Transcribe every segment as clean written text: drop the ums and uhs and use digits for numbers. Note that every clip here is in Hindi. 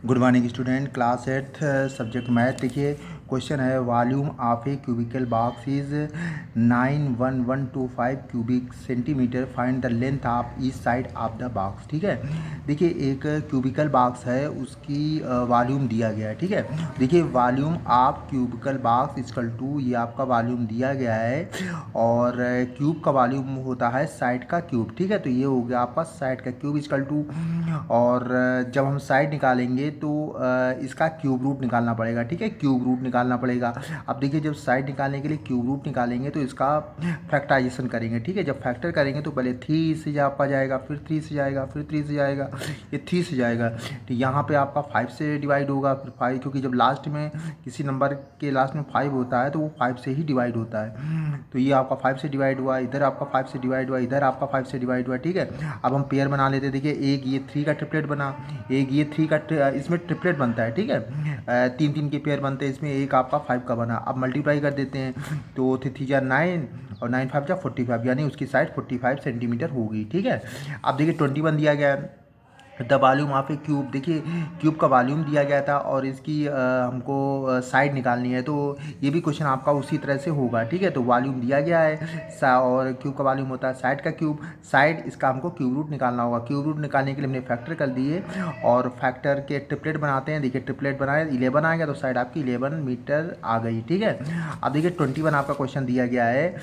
Good morning student, class 8 subject math. देखिए क्वेश्चन है, volume of A cubical box is 91125 cubic centimetre, find the length of each side of the box. ठीक है, देखिए एक क्यूबिकल बॉक्स है, उसकी वॉल्यूम दिया गया है। ठीक है, देखिए volume of cubical box equal to, ये आपका वॉल्यूम दिया गया है और क्यूब का वॉल्यूम होता है साइड का क्यूब। ठीक है, तो ये हो गया आपका साइड का क्यूब इक्वल टू, और जब हम साइड निकालेंगे तो इसका क्यूब रूट निकालना पड़ेगा। ठीक है, क्यूब रूट निकालना पड़ेगा। अब देखिए जब साइड निकालने के लिए क्यूब रूट निकालेंगे तो इसका फैक्टराइजेशन करेंगे। ठीक है, जब फैक्टर करेंगे तो पहले 3 से आपका जाएगा, फिर 3 से जाएगा, फिर 3 से जाएगा, ये 3 से जाएगा। तो यहाँ पे आपका 5 से डिवाइड होगा, फिर 5, क्योंकि जब लास्ट में किसी नंबर के लास्ट में 5 होता है तो वो 5 से ही डिवाइड होता है। तो ये आपका 5 से डिवाइड हुआ, इधर आपका 5 से डिवाइड हुआ, इधर आपका 5 से डिवाइड हुआ। ठीक है, अब हम पेयर बना लेते हैं। देखिए एक ये 3 का ट्रिपलेट बना, एक ये 3 का, इसमें ट्रिपलेट बनता है। ठीक है, 3 के पेयर बनते हैं, इसमें एक आपका 5 का बना। अब मल्टीप्लाई कर देते हैं तो 3 जा 9 और 9 5 जा 45, यानी उसकी साइड 45 सेंटीमीटर होगी। ठीक है, अब देखिए 21 दिया गया है, the volume of A cube. देखिए क्यूब का वॉल्यूम दिया गया था और इसकी हमको साइड निकालनी है, तो ये भी क्वेश्चन आपका उसी तरह से होगा। ठीक है, तो वॉल्यूम दिया गया है और क्यूब का वॉल्यूम होता है साइड का क्यूब, साइड इसका हमको क्यूब रूट निकालना होगा। क्यूब रूट निकालने के लिए हमने फैक्टर कर दिए और फैक्टर के ट्रिपलेट बनाते हैं। देखिए ट्रिपलेट बनाए 11 आ गया, तो साइड आपकी 11 मीटर आ गई। ठीक है, अब देखिए 21 आपका क्वेश्चन दिया गया है,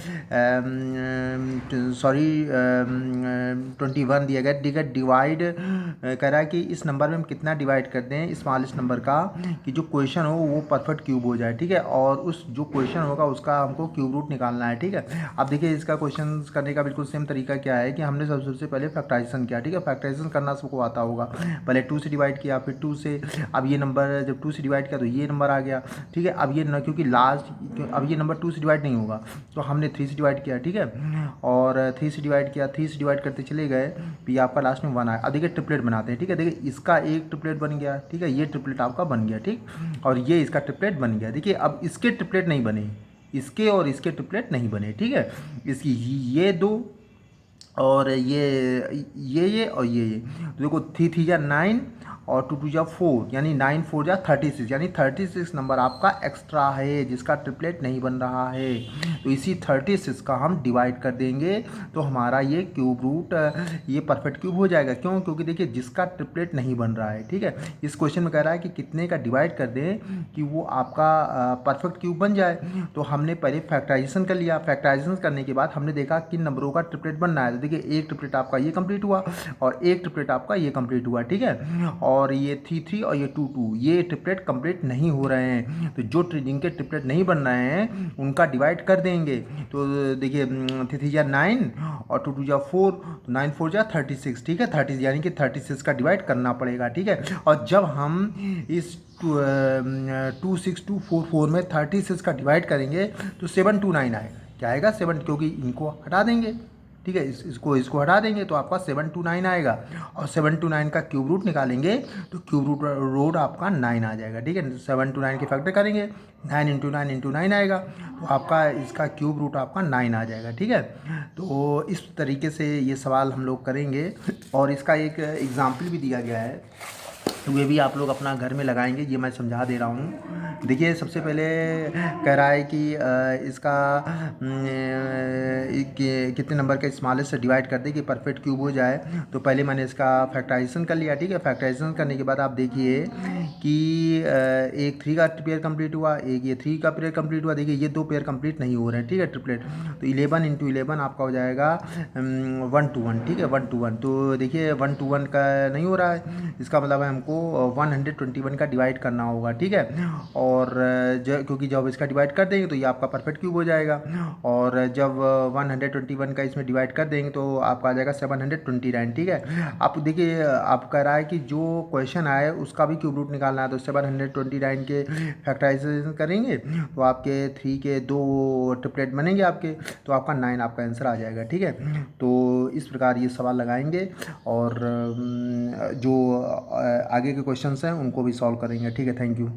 सॉरी 21 दिया गया। ठीक है, डिवाइड कह रहा है कि इस नंबर में हम कितना डिवाइड कर दें स्मॉलेस्ट नंबर का, कि जो क्वेश्चन हो वो परफेक्ट क्यूब हो जाए। ठीक है, और उस जो क्वेश्चन होगा उसका हमको क्यूब रूट निकालना है। ठीक है, अब देखिए इसका क्वेश्चन करने का बिल्कुल सेम तरीका क्या है कि हमने सबसे पहले फैक्टराइजेशन किया। ठीक है, फैक्टराइजेशन करना सबको आता होगा, पहले 2 से डिवाइड किया, फिर 2 से, अब ये नंबर जब 2 से डिवाइड किया तो ये नंबर आ गया। ठीक है, अब ये न, क्योंकि लास्ट अब ये नंबर 2 से डिवाइड नहीं होगा तो हमने 3 से डिवाइड किया। ठीक है, और 3 से डिवाइड किया, 3 से डिवाइड करते चले गए, फिर आपका लास्ट में 1 आया। अब देखिए ट्रिपलेट बनाते हैं। ठीक है, देखिए इसका एक ट्रिपलेट बन गया। ठीक है, ये ट्रिपलेट आपका बन गया। ठीक, और ये इसका ट्रिपलेट बन गया। देखिए अब इसके ट्रिपलेट नहीं बने, इसके और इसके ट्रिपलेट नहीं बने। ठीक है, इसकी ये दो और ये और ये तो देखो 3 जा 9 और 2 जा 4, यानी 9 4 जा 36, यानी 36 नंबर आपका एक्स्ट्रा है जिसका ट्रिपलेट नहीं बन रहा है। तो इसी 36 का हम डिवाइड कर देंगे तो हमारा ये क्यूब रूट, ये परफेक्ट क्यूब हो जाएगा। क्यों? क्योंकि देखिए जिसका ट्रिपलेट नहीं बन रहा है। ठीक है, इस क्वेश्चन में कह रहा है कि कितने का डिवाइड कर दें कि वो आपका परफेक्ट क्यूब बन जाए। तो हमने पहले फैक्टराइजेशन कर लिया, फैक्टराइजेशन करने के बाद हमने देखा किन नंबरों का ट्रिपलेट बन रहा है। तो देखिए एक ट्रिपलेट आपका ये कंप्लीट हुआ और एक ट्रिपलेट आपका ये कंप्लीट हुआ। ठीक है, और ये 3 और ये 2 ये ट्रिपलेट कंप्लीट नहीं हो रहे हैं, तो जो जिनके ट्रिपलेट नहीं बन रहे हैं उनका डिवाइड कर देंगे। तो देखिए 3 जा 9 और 2 जा 4, तो 9 4 जा 36। ठीक है, 30 यानी कि 36 का डिवाइड करना पड़ेगा। ठीक है, और जब हम इस 26244 में 36 का डिवाइड करेंगे तो 729 आएगा। क्या आएगा? 7, क्योंकि इनको हटा देंगे। ठीक है, इसको हटा देंगे तो आपका 729 आएगा, और 729 का क्यूब रूट निकालेंगे तो क्यूब रूट आपका 9 आ जाएगा। ठीक है, 729 के फैक्टर करेंगे, 9 इंटू 9 आएगा, तो आपका इसका क्यूब रूट आपका 9 आ जाएगा। ठीक है, तो इस तरीके से ये सवाल हम लोग करेंगे और इसका एक एग्जाम्पल भी दिया गया है, तो वे भी आप लोग अपना घर में लगाएंगे। ये मैं समझा दे रहा हूँ। देखिए सबसे पहले कह रहा है कि इसका कितने नंबर के स्मॉलेस्ट से डिवाइड कर दे कि परफेक्ट क्यूब हो जाए। तो पहले मैंने इसका फैक्टराइजेशन कर लिया। ठीक है, फैक्टराइजेशन करने के बाद आप देखिए कि एक 3 का पेयर कंप्लीट हुआ, एक ये 3 का पेयर कंप्लीट हुआ। देखिए ये 2 पेयर कंप्लीट नहीं हो रहे हैं। ठीक है, ट्रिपलेट, तो 11 इंटू 11 आपका हो जाएगा 1 to 1। ठीक है, 1 to 1, तो देखिए 1 to 1 का नहीं हो रहा है, इसका मतलब है हमको 121 का डिवाइड करना होगा। ठीक है, और क्योंकि जब इसका डिवाइड कर देंगे तो ये आपका परफेक्ट क्यूब हो जाएगा, और जब 121 का इसमें डिवाइड कर देंगे तो आपका आ जाएगा 729। ठीक है, आप देखिए आप कह रहा है कि जो क्वेश्चन आए उसका भी क्यूब रूट निकालना है, तो 729 के फैक्टराइजेशन करेंगे तो आपके 3 के 2 ट्रिपलेट बनेंगे आपके, तो आपका 9 आपका आंसर आ जाएगा। ठीक है, तो इस प्रकार ये सवाल लगाएंगे और जो आगे के क्वेश्चंस हैं उनको भी सॉल्व करेंगे। ठीक है, थैंक यू।